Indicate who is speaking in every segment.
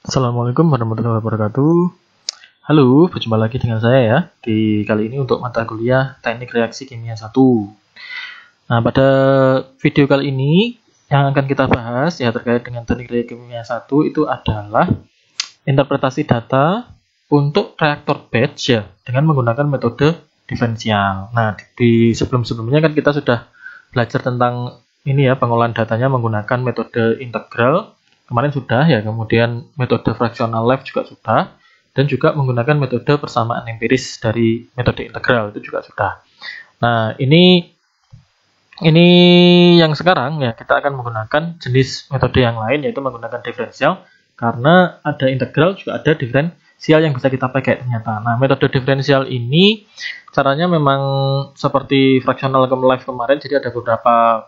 Speaker 1: Assalamualaikum warahmatullahi wabarakatuh. Halo, berjumpa lagi dengan saya ya. Di kali ini untuk mata kuliah Teknik Reaksi Kimia 1. Nah, pada video kali ini yang akan kita bahas ya terkait dengan Teknik Reaksi Kimia 1 itu adalah interpretasi data untuk reaktor batch ya dengan menggunakan metode diferensial. Nah, di sebelum-sebelumnya kan kita sudah belajar tentang ini ya, pengolahan datanya menggunakan metode integral. Kemarin sudah ya, kemudian metode fractional life juga sudah, dan juga menggunakan metode persamaan empiris dari metode integral itu juga sudah. Nah, ini yang sekarang ya kita akan menggunakan jenis metode yang lain, yaitu menggunakan diferensial, karena ada integral juga ada diferensial yang bisa kita pakai ternyata. Nah, metode diferensial ini caranya memang seperti fractional life kemarin, jadi ada beberapa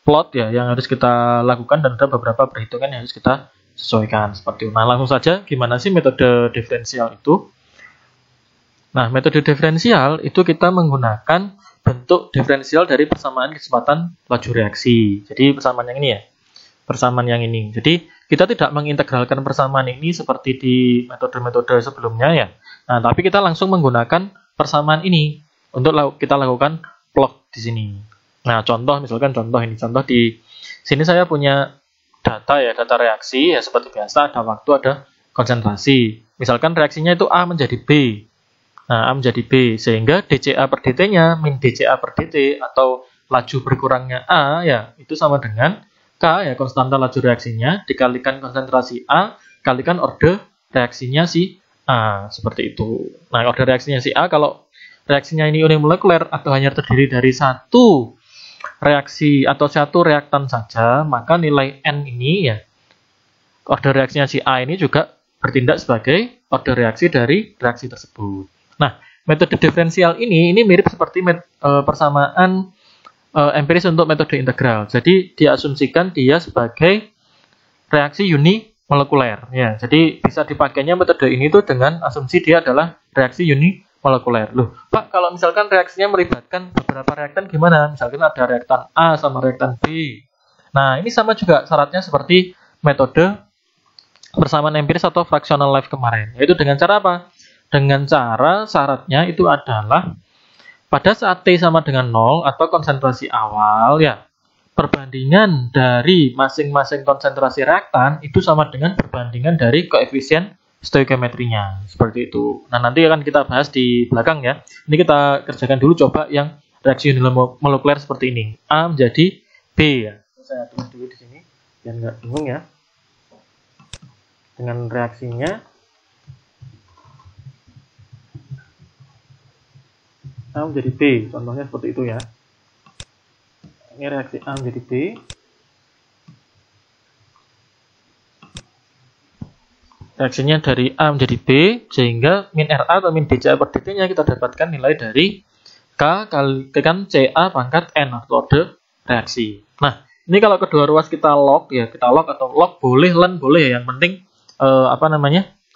Speaker 1: plot ya yang harus kita lakukan dan ada beberapa perhitungan yang harus kita sesuaikan seperti itu. Nah, langsung saja gimana sih metode diferensial itu? Nah, metode diferensial itu kita menggunakan bentuk diferensial dari persamaan kecepatan laju reaksi. Jadi persamaan yang ini ya. Persamaan yang ini. Jadi kita tidak mengintegralkan persamaan ini seperti di metode-metode sebelumnya ya. Nah, tapi kita langsung menggunakan persamaan ini untuk kita lakukan plot di sini. Nah, contoh ini. Contoh di sini saya punya data reaksi ya seperti biasa, ada waktu, ada konsentrasi. Misalkan reaksinya itu A menjadi B. Nah, A menjadi B sehingga dCA per dt-nya min dCA per dt atau laju berkurangnya A ya itu sama dengan K ya konstanta laju reaksinya dikalikan konsentrasi A kalikan order reaksinya si A, seperti itu. Nah, order reaksinya si A kalau reaksinya ini unimolekuler atau hanya terdiri dari satu reaksi atau satu reaktan saja, maka nilai N ini ya, order reaksinya si A ini juga bertindak sebagai order reaksi dari reaksi tersebut. Nah, metode diferensial ini mirip seperti persamaan empiris untuk metode integral. Jadi diasumsikan dia sebagai reaksi unimolekuler. Ya, jadi bisa dipakainya metode ini tuh dengan asumsi dia adalah reaksi unimolekuler. Loh, Pak, kalau misalkan reaksinya melibatkan beberapa reaktan gimana? Misalkan ada reaktan A sama reaktan B. Nah, ini sama juga syaratnya seperti metode persamaan empiris atau fractional life kemarin. Yaitu dengan cara apa? Dengan cara syaratnya itu adalah pada saat T sama dengan 0 atau konsentrasi awal ya, perbandingan dari masing-masing konsentrasi reaktan itu sama dengan perbandingan dari koefisien stoikiometrinya, seperti itu. Nah, nanti akan kita bahas di belakang ya. Ini kita kerjakan dulu coba yang reaksi unimolekuler seperti ini. A menjadi B ya. Saya tulis dulu di sini biar nggak bingung ya. Dengan reaksinya A menjadi B, contohnya seperti itu ya. Ini reaksi A menjadi B. Reaksinya dari A menjadi B, sehingga min RA atau min dCA per dt-nya kita dapatkan nilai dari K kalikan CA pangkat N atau order reaksi. Nah, ini kalau kedua ruas kita log ya, kita log atau log boleh, len boleh, yang penting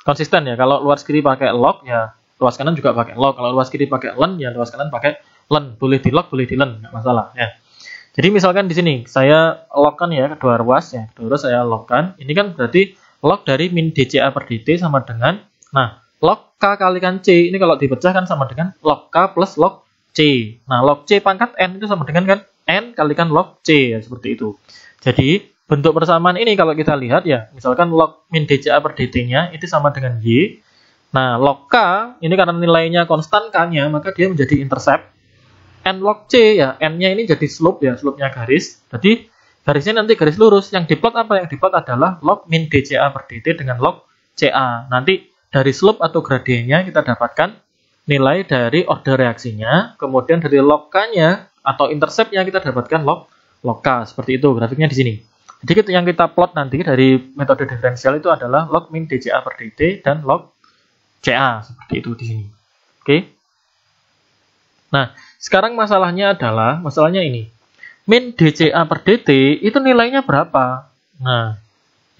Speaker 1: konsisten ya. Kalau luas kiri pakai log ya, luas kanan juga pakai log. Kalau luas kiri pakai len ya, luas kanan pakai len. Boleh di log, boleh di len, nggak masalah ya. Jadi misalkan di sini saya logkan ya kedua ruas ya, kedua ruas saya logkan. Ini kan berarti log dari min dCA per dt sama dengan, nah, log K kalikan C, ini kalau dipecahkan sama dengan log K plus log C. Nah, log C pangkat N itu sama dengan kan N kalikan log C, ya, seperti itu. Jadi, bentuk persamaan ini kalau kita lihat ya, misalkan log min dCA per dt-nya itu sama dengan Y. Nah, log K, ini karena nilainya konstan K-nya, maka dia menjadi intercept. N log C, ya, N-nya ini jadi slope ya, slope-nya garis. Jadi, garisnya nanti garis lurus. Yang diplot apa? Yang diplot adalah log min dCA per dt dengan log CA. Nanti dari slope atau gradiennya kita dapatkan nilai dari order reaksinya. Kemudian dari log K-nya atau intercept-nya kita dapatkan log K. Seperti itu grafiknya di sini. Jadi yang kita plot nanti dari metode diferensial itu adalah log min dCA per dt dan log CA. Seperti itu di sini. Oke. Nah, sekarang masalahnya ini. Min dCA per dt itu nilainya berapa? Nah,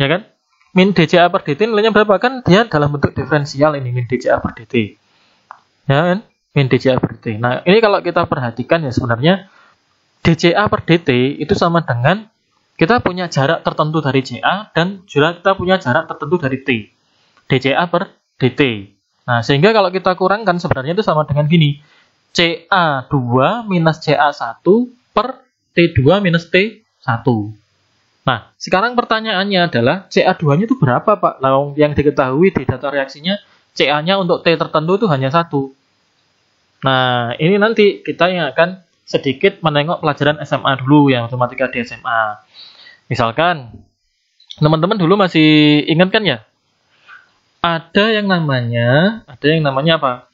Speaker 1: ya kan? Min dCA per dt nilainya berapa? Kan dia dalam bentuk diferensial ini, min dCA per dt. Ya kan? Min dCA per dt. Nah, ini kalau kita perhatikan ya sebenarnya dCA per dt itu sama dengan kita punya jarak tertentu dari CA dan juga kita punya jarak tertentu dari T. DCA per DT. Nah, sehingga kalau kita kurangkan sebenarnya itu sama dengan gini. CA2 minus CA1 per T2 minus T1. Nah, sekarang pertanyaannya adalah CA2-nya itu berapa, Pak? Nah, yang diketahui di data reaksinya CA-nya untuk T tertentu itu hanya 1. Nah, ini nanti kita yang akan sedikit menengok pelajaran SMA dulu, yang matematika di SMA. Misalkan, teman-teman dulu masih ingat kan ya? Ada yang namanya apa?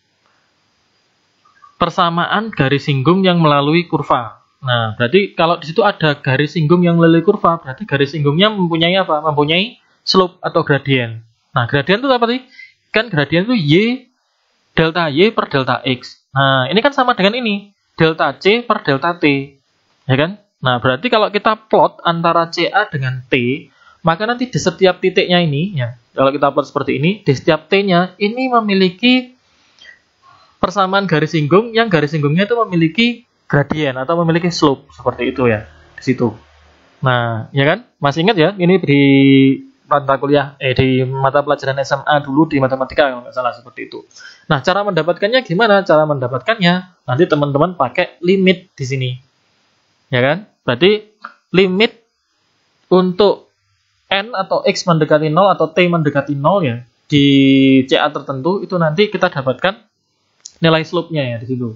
Speaker 1: Persamaan garis singgung yang melalui kurva. Nah, berarti kalau di situ ada garis singgung yang melalui kurva, berarti garis singgungnya mempunyai apa? Mempunyai slope atau gradien. Nah, gradien itu apa sih? Kan gradien itu Y, delta Y per delta X. Nah, ini kan sama dengan ini. Delta C per delta T. Ya kan? Nah, berarti kalau kita plot antara CA dengan T, maka nanti di setiap titiknya ini, ya, kalau kita plot seperti ini, di setiap T-nya, ini memiliki persamaan garis singgung, yang garis singgungnya itu memiliki gradien atau memiliki slope seperti itu ya di situ. Nah, ya kan? Masih ingat ya? Ini di mata kuliah di mata pelajaran SMA dulu di matematika kalau nggak salah seperti itu. Nah, cara mendapatkannya gimana? Cara mendapatkannya nanti teman-teman pakai limit di sini. Ya kan? Berarti limit untuk n atau x mendekati 0 atau t mendekati 0 ya di CA tertentu itu nanti kita dapatkan nilai slope-nya ya di situ.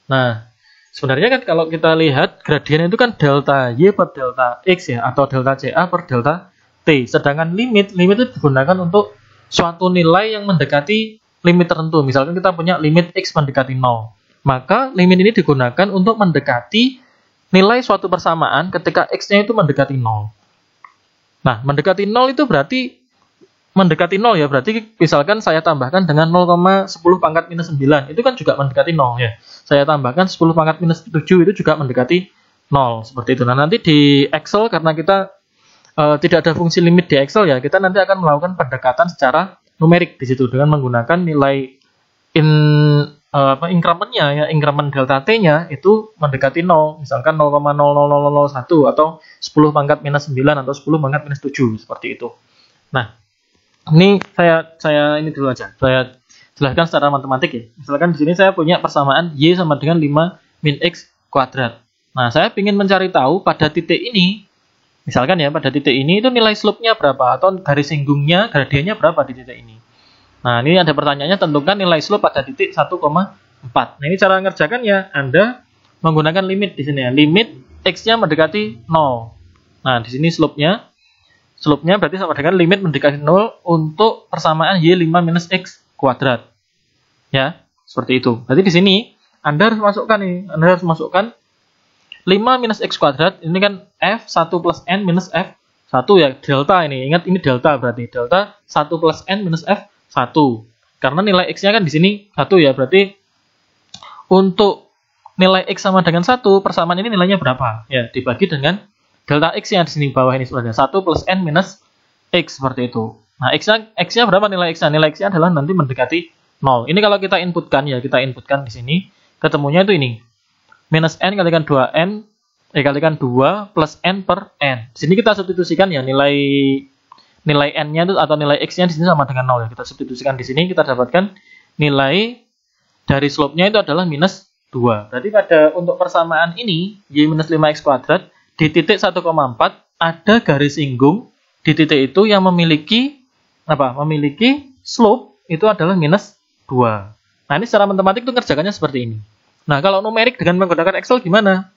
Speaker 1: Nah, sebenarnya kan kalau kita lihat gradien itu kan delta Y per delta X ya, atau delta CA per delta T. Sedangkan limit itu digunakan untuk suatu nilai yang mendekati limit tertentu. Misalkan kita punya limit X mendekati 0. Maka limit ini digunakan untuk mendekati nilai suatu persamaan ketika X-nya itu mendekati 0. Nah, mendekati 0 itu berarti mendekati 0 ya, berarti misalkan saya tambahkan dengan 0,10 pangkat minus 9, itu kan juga mendekati 0 ya. Saya tambahkan 10 pangkat minus 7 itu juga mendekati 0, seperti itu. Nah, nanti di Excel karena kita tidak ada fungsi limit di Excel ya, kita nanti akan melakukan pendekatan secara numerik di situ dengan menggunakan nilai increment-nya ya, increment delta T-nya itu mendekati 0, misalkan 0,00001 atau 10 pangkat minus 9 atau 10 pangkat minus 7 seperti itu. Nah, ini saya ini dulu aja. Saya jelaskan secara matematik ya. Misalkan di sini saya punya persamaan Y sama dengan 5 min X kuadrat. Nah, saya ingin mencari tahu pada titik ini, misalkan ya pada titik ini itu nilai slope-nya berapa atau garis singgungnya, gradiennya berapa di titik ini. Nah, ini ada pertanyaannya, tentukan nilai slope pada titik 1,4. Nah, ini cara ngerjakannya Anda menggunakan limit di sini ya. Limit X-nya mendekati 0. Nah, di sini slope-nya berarti sama dengan limit mendekati 0 untuk persamaan Y 5 minus X kuadrat. Ya, seperti itu. Berarti di sini Anda harus masukkan 5 minus X kuadrat, ini kan F1 plus N minus F1 ya, delta ini. Ingat ini delta, berarti delta 1 plus N minus F1. Karena nilai X-nya kan di sini 1 ya, berarti untuk nilai X sama dengan 1, persamaan ini nilainya berapa? Ya, dibagi dengan delta X yang di sini bawah ini sebenarnya 1 plus N minus X seperti itu. Nah, X-nya berapa nilai X-nya? Nilai X-nya adalah nanti mendekati 0. Ini kalau kita inputkan ya, kita inputkan di sini, ketemunya itu ini. Minus N kalikan 2N, kalikan 2 plus N per N. Di sini kita substitusikan ya, nilai N-nya itu atau nilai X-nya di sini sama dengan 0 ya. Kita substitusikan di sini, kita dapatkan nilai dari slope-nya itu adalah minus 2. Berarti untuk persamaan ini, Y minus 5X kuadrat, di titik 1,4 ada garis singgung di titik itu yang memiliki slope itu adalah minus 2. Nah, ini secara matematik itu ngerjakannya seperti ini. Nah, kalau numerik dengan menggunakan Excel gimana?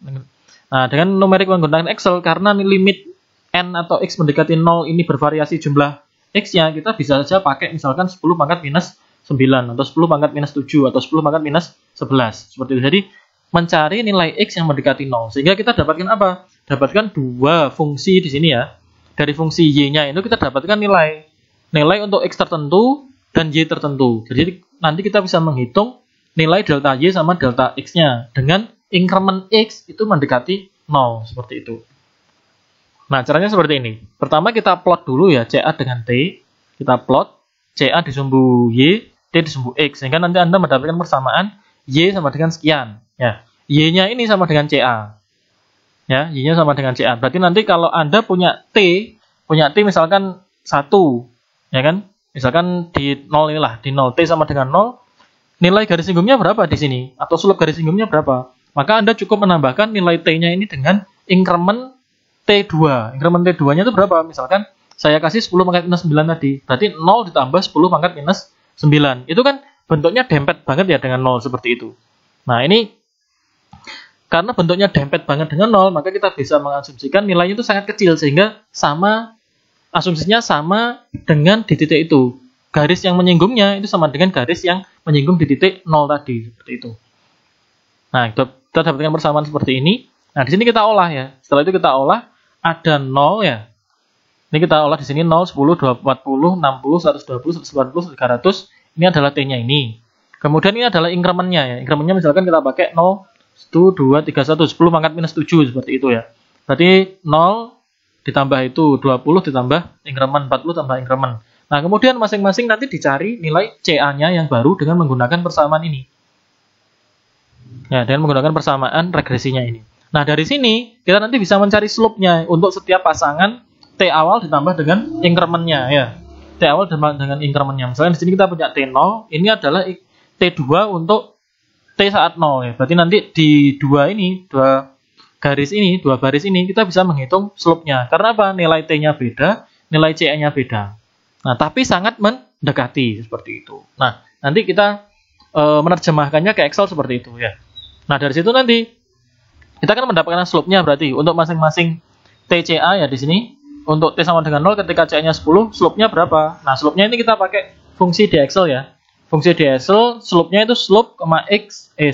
Speaker 1: Nah, dengan numerik menggunakan Excel, karena limit N atau X mendekati 0 ini bervariasi jumlah X-nya, kita bisa saja pakai misalkan 10 pangkat minus 9 atau 10 pangkat minus 7 atau 10 pangkat minus 11. Seperti itu. Jadi, mencari nilai X yang mendekati 0. Sehingga kita dapatkan apa? Dapatkan dua fungsi di sini ya. Dari fungsi Y-nya itu kita dapatkan nilai untuk X tertentu dan Y tertentu. Jadi nanti kita bisa menghitung nilai delta Y sama delta X-nya dengan increment X itu mendekati 0 seperti itu. Nah, caranya seperti ini. Pertama kita plot dulu ya CA dengan T. Kita plot CA di sumbu Y, T di sumbu X. Sehingga nanti Anda mendapatkan persamaan Y sama dengan sekian. Ya, Y-nya ini sama dengan CA. Ya, Y-nya sama dengan CA. Berarti nanti kalau Anda punya T misalkan 1, ya kan? Misalkan di 0 inilah, di 0, T sama dengan 0, nilai garis singgungnya berapa di sini? Atau slope garis singgungnya berapa? Maka Anda cukup menambahkan nilai T-nya ini dengan increment T2. Increment T2-nya itu berapa? Misalkan saya kasih 10 pangkat minus 9 tadi. Berarti 0 ditambah 10 pangkat minus 9. Itu kan bentuknya dempet banget ya dengan 0 seperti itu. Nah, ini karena bentuknya dempet banget dengan 0, maka kita bisa mengasumsikan nilainya itu sangat kecil sehingga asumsinya sama dengan di titik itu. Garis yang menyinggungnya itu sama dengan garis yang menyinggung di titik 0 tadi, seperti itu. Nah, kita dapatkan persamaan seperti ini. Nah, di sini kita olah ya. Setelah itu kita olah ada 0 ya. Ini kita olah di sini 0, 10, 20, 40, 60, 120, 140, 300. Ini adalah T-nya ini. Kemudian ini adalah increment-nya ya. Increment-nya misalkan kita pakai 0, 1, 2, 3, 1, 10 pangkat minus 7 seperti itu ya. Berarti 0 ditambah itu 20 ditambah increment 40 tambah increment. Nah, kemudian masing-masing nanti dicari nilai CA-nya yang baru dengan menggunakan persamaan ini. Ya, dengan menggunakan persamaan regresinya ini. Nah, dari sini kita nanti bisa mencari slope-nya untuk setiap pasangan T awal ditambah dengan increment-nya ya. T awal ditambah dengan increment-nya. Misalnya di sini kita punya T0, ini adalah T2 untuk T saat 0 ya. Berarti nanti di dua baris ini kita bisa menghitung slope-nya. Karena apa? Nilai T-nya beda, nilai CA-nya beda. Nah, tapi sangat mendekati seperti itu. Nah, nanti kita menerjemahkannya ke Excel seperti itu ya. Nah, dari situ nanti kita akan mendapatkan slope-nya berarti untuk masing-masing TCA ya di sini. Untuk T sama dengan 0 ketika CA-nya 10, slope-nya berapa? Nah, slope-nya ini kita pakai fungsi di Excel ya. Fungsi di Excel, slope-nya itu slope,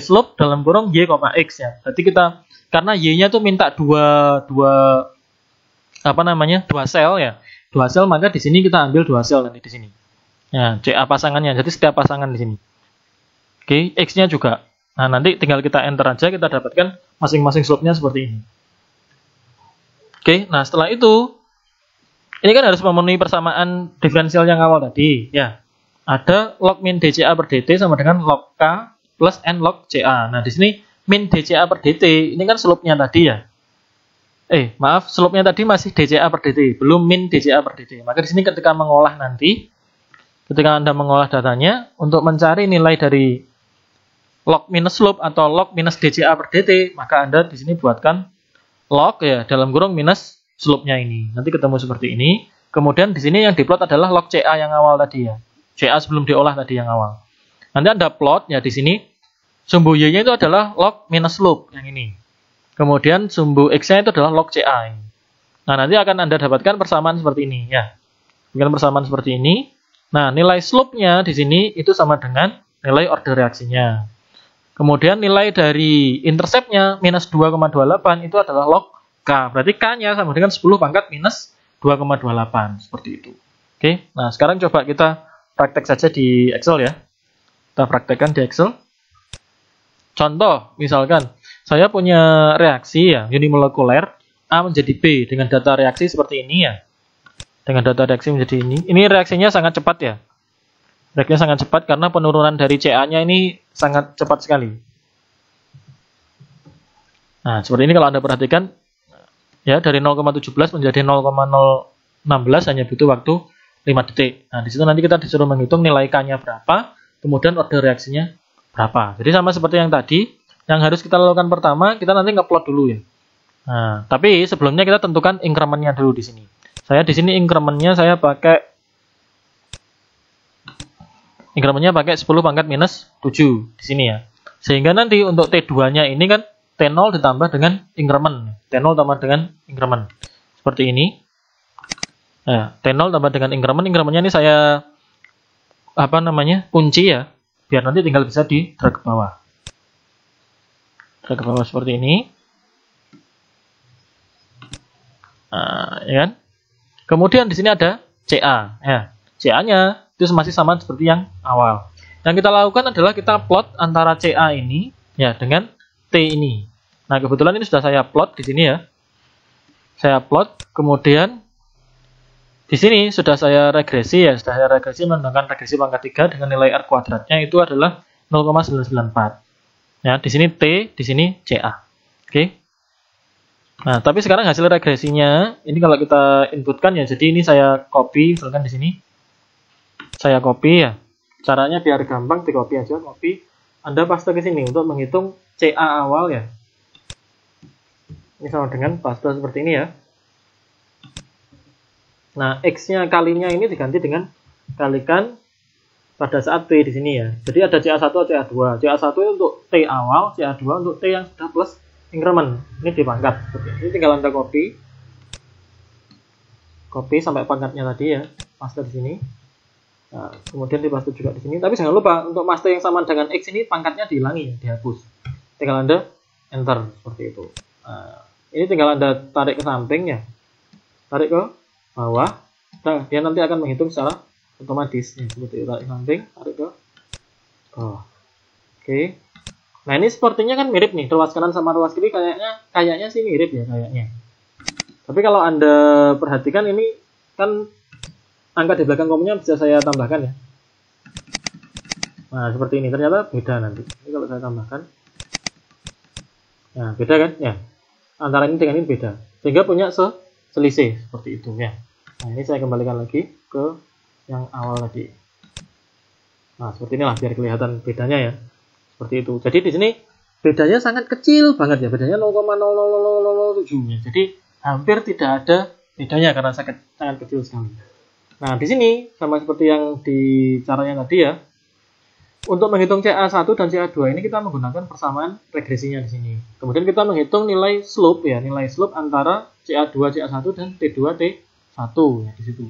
Speaker 1: slope dalam kurung Y, X ya. Berarti kita, karena Y-nya itu minta dua sel ya. Dua sel, maka di sini kita ambil 2 sel nanti di sini. Ya, CA pasangannya. Jadi setiap pasangan di sini. Oke, X-nya juga. Nah, nanti tinggal kita enter aja, kita dapatkan masing-masing slope-nya seperti ini. Oke, nah setelah itu, ini kan harus memenuhi persamaan diferensial yang awal tadi. Ya, ada log min DCA per DT sama dengan log K plus N log CA. Nah, di sini min DCA per DT, ini kan slope-nya tadi ya. Slope-nya tadi masih DCA per DT, belum min DCA per DT. Maka di sini ketika Anda mengolah datanya, untuk mencari nilai dari log minus slope atau log minus DCA per DT, maka Anda di sini buatkan log ya dalam kurung minus slope-nya ini. Nanti ketemu seperti ini. Kemudian di sini yang diplot adalah log CA yang awal tadi ya. CA sebelum diolah tadi yang awal. Nanti Anda plot ya di sini sumbu Y-nya itu adalah log minus slope yang ini. Kemudian sumbu X-nya itu adalah log CA. Nah, nanti akan Anda dapatkan persamaan seperti ini ya. Dengan persamaan seperti ini. Nah, nilai slope-nya di sini itu sama dengan nilai order reaksinya. Kemudian nilai dari intercept-nya minus 2,28 itu adalah log K. Berarti K-nya sama dengan 10 pangkat minus 2,28. Seperti itu. Oke, nah sekarang coba kita praktek saja di Excel ya. Kita praktekkan di Excel. Contoh, misalkan saya punya reaksi ya, unimolekuler A menjadi B dengan data reaksi seperti ini ya. Dengan data reaksi menjadi ini. Ini reaksinya sangat cepat ya. Reaksinya sangat cepat karena penurunan dari CA-nya ini sangat cepat sekali. Nah, seperti ini kalau Anda perhatikan ya, dari 0,17 menjadi 0,016 hanya butuh waktu 5 detik. Nah, di situ nanti kita disuruh menghitung nilai K-nya berapa, kemudian order reaksinya berapa. Jadi sama seperti yang tadi, yang harus kita lakukan pertama, kita nanti ngeplot dulu ya. Nah, tapi sebelumnya kita tentukan increment-nya dulu di sini. Saya di sini increment-nya saya pakai 10 pangkat minus 7 di sini ya. Sehingga nanti untuk T2-nya ini kan T0 ditambah dengan increment. T0 tambah dengan increment. Seperti ini. Nah, T0 tambah dengan increment. Increment-nya ini saya kunci ya. Biar nanti tinggal bisa di drag ke bawah. Drag ke bawah seperti ini. Nah, ya kan? Kemudian di sini ada CA. Ya, CA-nya itu masih sama seperti yang awal. Yang kita lakukan adalah kita plot antara CA ini ya dengan T ini. Nah, kebetulan ini sudah saya plot di sini ya. Saya plot, kemudian di sini sudah saya regresi ya. Sudah saya regresi menggunakan regresi pangkat 3 dengan nilai R kuadratnya itu adalah 0,994. Ya, di sini T, di sini CA. Oke. Nah, tapi sekarang hasil regresinya, ini kalau kita inputkan ya, jadi ini saya copy, misalkan di sini. Saya copy ya. Caranya biar gampang, di copy aja, copy. Anda paste ke sini untuk menghitung CA awal ya. Ini sama dengan paste seperti ini ya. Nah, X-nya kalinya ini diganti dengan kalikan pada saat T di sini ya. Jadi ada CA1, CA2. CA1 untuk T awal, CA2 untuk T yang sudah plus increment. Ini dipangkat. Ini tinggal Anda copy. Copy sampai pangkatnya tadi ya. Paste di sini. Nah, kemudian dipaste juga di sini. Tapi jangan lupa untuk paste yang sama dengan X ini pangkatnya dihilangi, dihapus. Tinggal Anda enter seperti itu. Nah, ini tinggal Anda tarik ke samping ya. Tarik ke bawah. Nah, dia nanti akan menghitung secara otomatis ya, seperti itu. Tarik samping, tarik ke bawah. Oke. Nah, ini sepertinya kan mirip nih, ruas kanan sama ruas kiri kayaknya sih mirip ya kayaknya. Tapi kalau Anda perhatikan ini kan angka di belakang komanya bisa saya tambahkan ya. Nah, seperti ini. Ternyata beda nanti. Ini kalau saya tambahkan. Nah, beda kan? Ya. Antara ini dengan ini beda. Sehingga punya selisih seperti itu ya. Nah, ini saya kembalikan lagi ke yang awal tadi. Nah, seperti inilah biar kelihatan bedanya ya. Seperti itu. Jadi di sini bedanya sangat kecil banget ya. Bedanya 0,00007 ya. Jadi hampir tidak ada bedanya karena sangat kecil sekali. Nah, di sini sama seperti yang di caranya tadi ya. Untuk menghitung CA1 dan CA2 ini kita menggunakan persamaan regresinya di sini. Kemudian kita menghitung nilai slope ya, nilai slope antara CA2 CA1 dan T2 T1 ya di situ.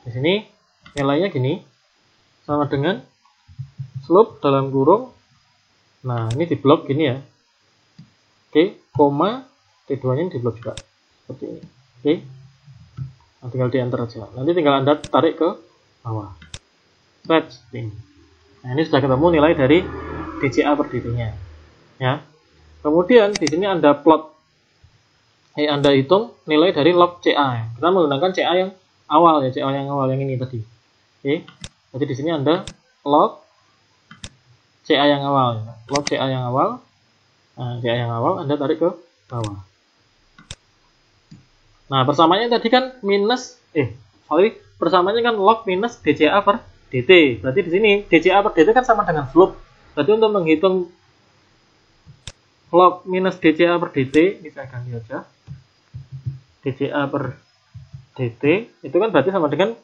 Speaker 1: Di sini nilainya gini. Sama dengan slope dalam kurung. Nah, ini diblok gini ya. Oke, koma T2-nya diblok juga. Seperti ini. Oke. Nah, tinggal di enter aja. Nanti tinggal Anda tarik ke bawah. Seperti ini. Nah, ini sudah ketemu nilai dari DCA per dt-nya. Ya. Kemudian di sini Anda plot. Anda hitung nilai dari log CA. Ya. Kita menggunakan CA yang awal ya, CA yang awal yang ini tadi. Oke. Jadi di sini Anda log CA yang awal ya. Log CA yang awal. Nah, CA yang awal Anda tarik ke bawah. Nah, persamaannya tadi kan persamaannya kan log minus DCA per dt. Berarti di sini DCA per dt kan sama dengan slope. Berarti untuk menghitung log minus DCA per dt, ini saya ganti aja. DCA per dt itu kan berarti sama dengan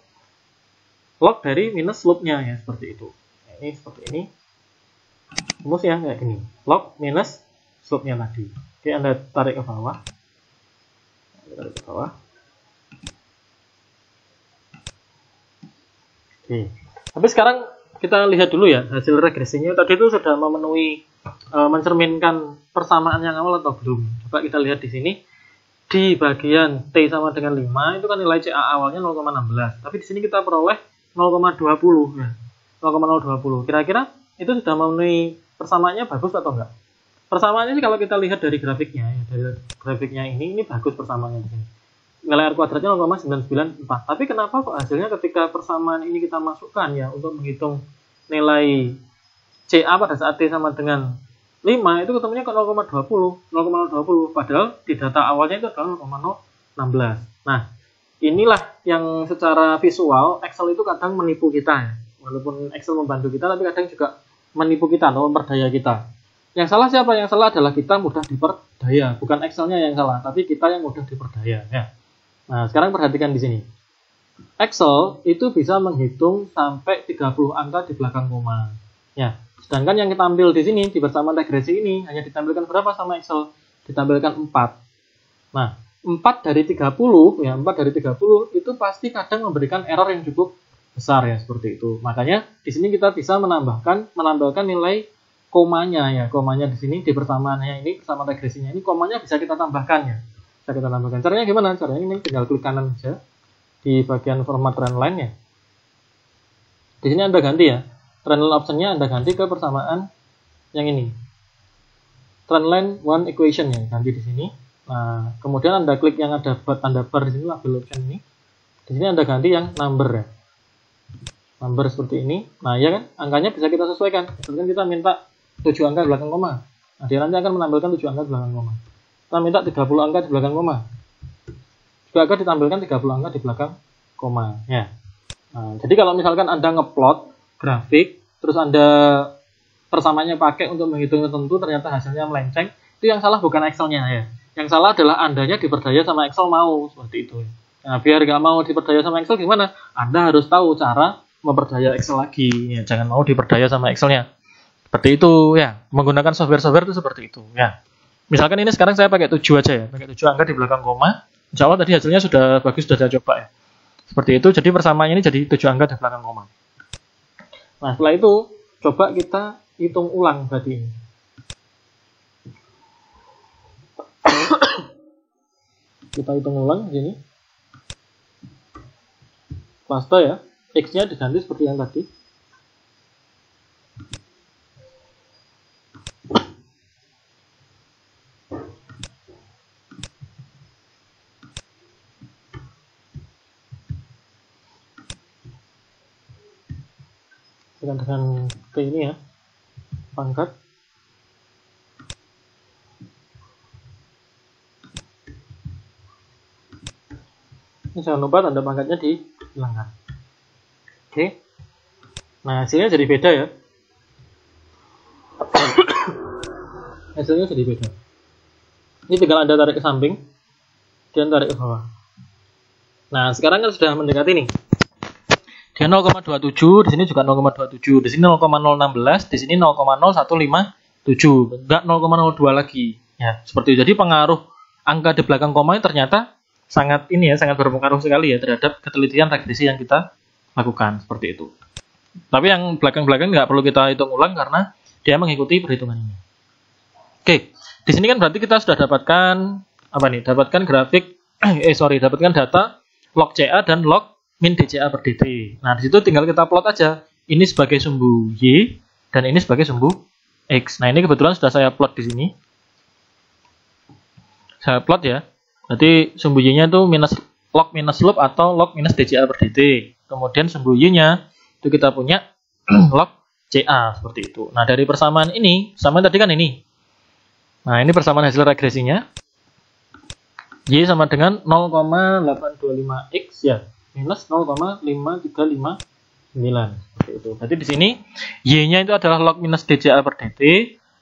Speaker 1: log dari minus slope-nya ya, seperti itu. Nah, ini seperti ini. Rumus ya kayak gini. Log minus slope-nya tadi. Oke, Anda tarik ke bawah. Tarik ke bawah. Oke. Tapi sekarang kita lihat dulu ya hasil regresinya. Tadi itu sudah memenuhi mencerminkan persamaan yang awal atau belum. Coba kita lihat di sini di bagian T sama dengan 5 itu kan nilai CA awalnya 0,16. Tapi di sini kita peroleh 0,20 ya. 0,020. Kira-kira itu sudah memenuhi persamaannya bagus atau enggak? Persamaannya sih kalau kita lihat dari grafiknya ya, dari grafiknya ini bagus persamaannya di sini. Nilai R kuadratnya 0,994. Tapi kenapa kok hasilnya ketika persamaan ini kita masukkan ya untuk menghitung nilai CA pada saat T sama dengan 5 itu ketemunya ke 0,20. Padahal di data awalnya itu adalah 0,016. Nah, inilah yang secara visual Excel itu kadang menipu kita ya. Walaupun Excel membantu kita tapi kadang juga menipu kita atau memperdaya kita. Yang salah siapa? Yang salah adalah kita mudah diperdaya. Bukan Excel-nya yang salah, tapi kita yang mudah diperdaya ya. Nah, sekarang perhatikan di sini. Excel itu bisa menghitung sampai 30 angka di belakang koma. Ya, sedangkan yang kita ambil di sini di persamaan regresi ini hanya ditampilkan berapa sama Excel? Ditampilkan 4. Nah, 4 dari 30 ya, 4 dari 30 itu pasti kadang memberikan error yang cukup besar ya, seperti itu. Makanya di sini kita bisa menambahkan nilai komanya ya. Komanya di sini di persamaannya ini, persamaan regresinya ini komanya bisa kita tambahkan ya. Bisa kita tambahkan. Caranya gimana? Caranya ini tinggal klik kanan saja di bagian format trendline ya. Di sini Anda ganti ya. Trendline optionnya Anda ganti ke persamaan yang ini. Trendline one equation ya, ganti di sini. Nah, kemudian Anda klik yang ada tanda bar di sini, label option ini. Di sini Anda ganti yang number ya. Number seperti ini. Nah, ya kan? Angkanya bisa kita sesuaikan. Misalkan kita minta 7 angka belakang koma. Nah, dia nanti akan menampilkan 7 angka belakang koma. kita minta 30 angka di belakang koma. Juga akan ditampilkan 30 angka di belakang koma. Ya. Nah, jadi kalau misalkan Anda ngeplot grafik, terus Anda persamaannya pakai untuk menghitung tertentu, ternyata hasilnya melenceng, itu yang salah bukan Excel-nya ya. Yang salah adalah Andanya diperdaya sama Excel mau seperti itu. Nah, biar nggak mau diperdaya sama Excel gimana? Anda harus tahu cara memperdaya Excel lagi. Ya, jangan mau diperdaya sama Excel-nya. Seperti itu ya. Menggunakan software-software itu seperti itu ya. Misalkan ini sekarang saya pakai 7 aja ya. Pakai 7 angka di belakang koma. Insya Allah tadi hasilnya sudah bagus, sudah saya coba ya. Seperti itu, jadi persamaannya ini jadi 7 angka di belakang koma. Nah, setelah itu, coba kita hitung ulang berarti ini. Kita hitung ulang di sini. Basta ya, X-nya diganti seperti yang tadi. Dengan ke ini ya, pangkat. Ini jangan lupa tanda pangkatnya dihilangkan. Oke. Nah, hasilnya jadi beda ya. Hasilnya jadi beda. Ini tinggal Anda tarik ke samping dan tarik ke bawah. Nah, sekarang kan sudah mendekati nih. Dia 0,27, di sini juga 0,27, di sini 0,016, di sini 0,0157, enggak 0,02 lagi. Ya, seperti itu. Jadi pengaruh angka di belakang koma ini ternyata sangat berpengaruh sekali ya terhadap ketelitian regresi yang kita lakukan seperti itu. Tapi yang belakang-belakang nggak perlu kita hitung ulang karena dia mengikuti perhitungan ini. Oke, di sini kan berarti kita sudah dapatkan apa nih? Dapatkan grafik, dapatkan data log CA dan log min DCA per DT. Nah, di situ tinggal kita plot aja. Ini sebagai sumbu Y dan ini sebagai sumbu X. Nah, ini kebetulan sudah saya plot di sini. Saya plot ya. Berarti sumbu Y-nya itu log minus slope atau log minus DCA per DT. Kemudian sumbu Y-nya itu kita punya log CA seperti itu. Nah, dari persamaan ini, persamaan tadi kan ini. Nah, ini persamaan hasil regresinya. Y sama dengan 0,825X ya. Minus 0,5359 seperti itu. Berarti di sini Y-nya itu adalah log minus DCA per DT,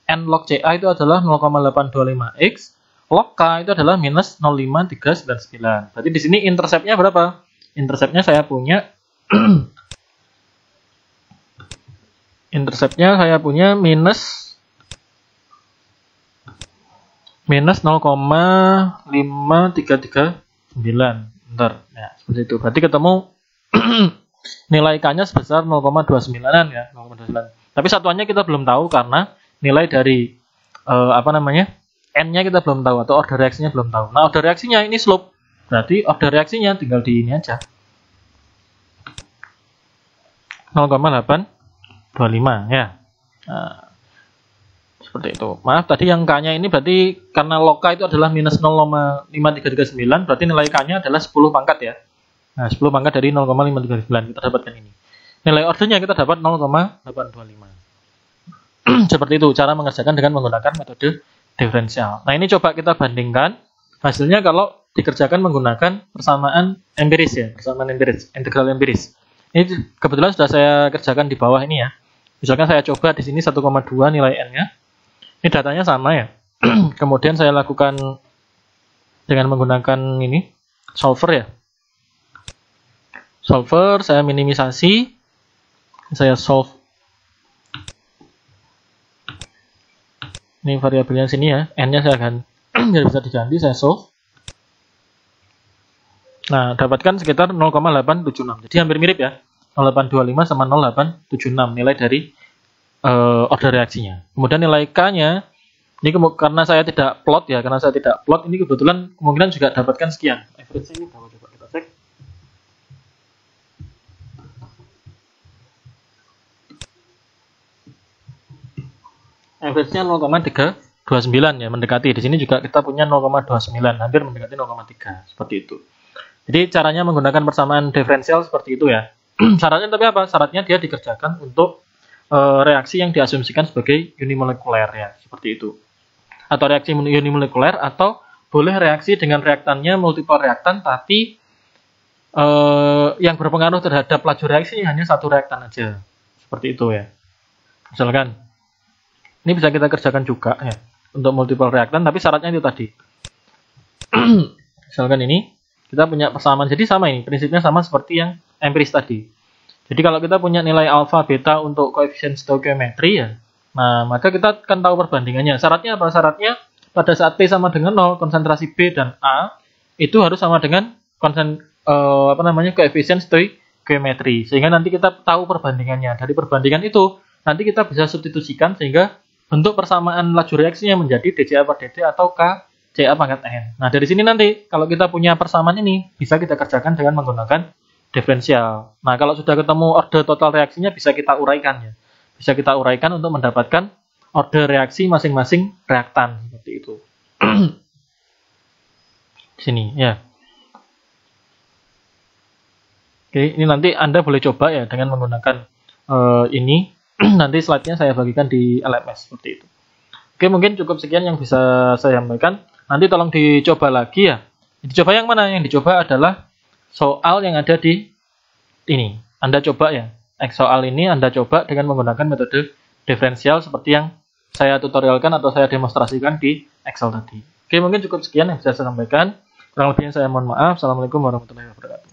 Speaker 1: N log CA itu adalah 0,825X, log K itu adalah minus 0,5399. Berarti di sini interceptnya berapa? Interceptnya saya punya minus 0,5339. Bentar, ya, seperti itu. Berarti ketemu nilai K-nya sebesar 0,29-an ya, 0,29. Tapi satuannya kita belum tahu karena nilai dari N-nya kita belum tahu atau order reaksinya belum tahu. Nah, order reaksinya ini slope. Berarti order reaksinya tinggal di ini aja. 0,825 ya. Nah, seperti itu. Maaf, tadi yang K-nya ini berarti karena log K itu adalah minus 0,5339, berarti nilai K-nya adalah 10 pangkat ya. Nah, 10 pangkat dari 0,539 kita dapatkan ini. Nilai ordernya kita dapat 0,825. Seperti itu cara mengerjakan dengan menggunakan metode diferensial. Nah, ini coba kita bandingkan hasilnya kalau dikerjakan menggunakan persamaan empiris ya, persamaan empiris, integral empiris. Ini kebetulan sudah saya kerjakan di bawah ini ya. Misalkan saya coba di sini 1,2 nilai N-nya. Ini datanya sama ya. Kemudian saya lakukan dengan menggunakan ini solver ya. Solver saya minimisasi. Saya solve. Ini variabelnya sini ya. N-nya saya akan jadi bisa diganti, saya solve. Nah, dapatkan sekitar 0,876. Jadi hampir mirip ya. 0,825 sama 0,876 nilai dari order reaksinya. Kemudian nilai K-nya, ini karena saya tidak plot ya, ini kebetulan kemungkinan juga dapatkan sekian. Average-nya ini berapa, coba kita cek. Average-nya 0,329 ya, mendekati. Di sini juga kita punya 0,29, hampir mendekati 0,3, seperti itu. Jadi caranya menggunakan persamaan diferensial seperti itu ya. Syaratnya tapi apa? Syaratnya dia dikerjakan untuk reaksi yang diasumsikan sebagai unimolekuler ya, seperti itu. atau reaksi unimolekuler, atau boleh reaksi dengan reaktannya multiple reaktan, tapi yang berpengaruh terhadap laju reaksi hanya satu reaktan aja. Seperti itu ya. Misalkan, ini bisa kita kerjakan juga ya, untuk multiple reaktan, tapi syaratnya itu tadi. Misalkan ini, kita punya persamaan, jadi sama ini, prinsipnya sama seperti yang empiris tadi. Jadi kalau kita punya nilai alfa, beta untuk koefisien stoikiometri ya, nah maka kita akan tahu perbandingannya. Syaratnya apa? Syaratnya pada saat T sama dengan 0, konsentrasi B dan A itu harus sama dengan koefisien stoikiometri. Sehingga nanti kita tahu perbandingannya. Dari perbandingan itu, nanti kita bisa substitusikan sehingga bentuk persamaan laju reaksinya menjadi dCA per dt atau KCA pangkat N. Nah, dari sini nanti kalau kita punya persamaan ini bisa kita kerjakan dengan menggunakan diferensial. Nah, kalau sudah ketemu order total reaksinya bisa kita uraikan ya. Bisa kita uraikan untuk mendapatkan order reaksi masing-masing reaktan seperti itu. Sini ya. Oke, ini nanti Anda boleh coba ya dengan menggunakan ini. Nanti slide-nya saya bagikan di LMS seperti itu. Oke, mungkin cukup sekian yang bisa saya sampaikan. Nanti tolong dicoba lagi ya. Dicoba yang mana? Yang dicoba adalah soal yang ada di ini. Anda coba ya. Soal ini Anda coba dengan menggunakan metode diferensial seperti yang saya tutorialkan atau saya demonstrasikan di Excel tadi. Oke, mungkin cukup sekian yang bisa saya sampaikan. Kurang lebihnya saya mohon maaf. Assalamualaikum warahmatullahi wabarakatuh.